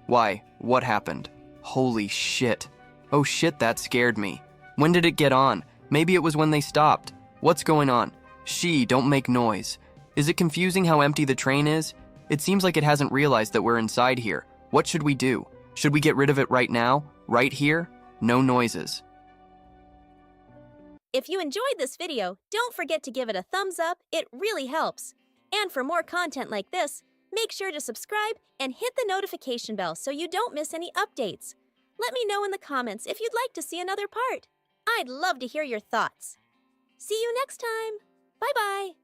Why? What happened? Holy shit. Oh shit, that scared me. When did it get on? Maybe it was when they stopped. What's going on? Don't make noise. Is it confusing how empty the train is? It seems like it hasn't realized that we're inside here. What should we do? Should we get rid of it right now? Right here? No noises. If you enjoyed this video, don't forget to give it a thumbs up, it really helps. And for more content like this, make sure to subscribe and hit the notification bell so you don't miss any updates. Let me know in the comments if you'd like to see another part. I'd love to hear your thoughts. See you next time. Bye-bye.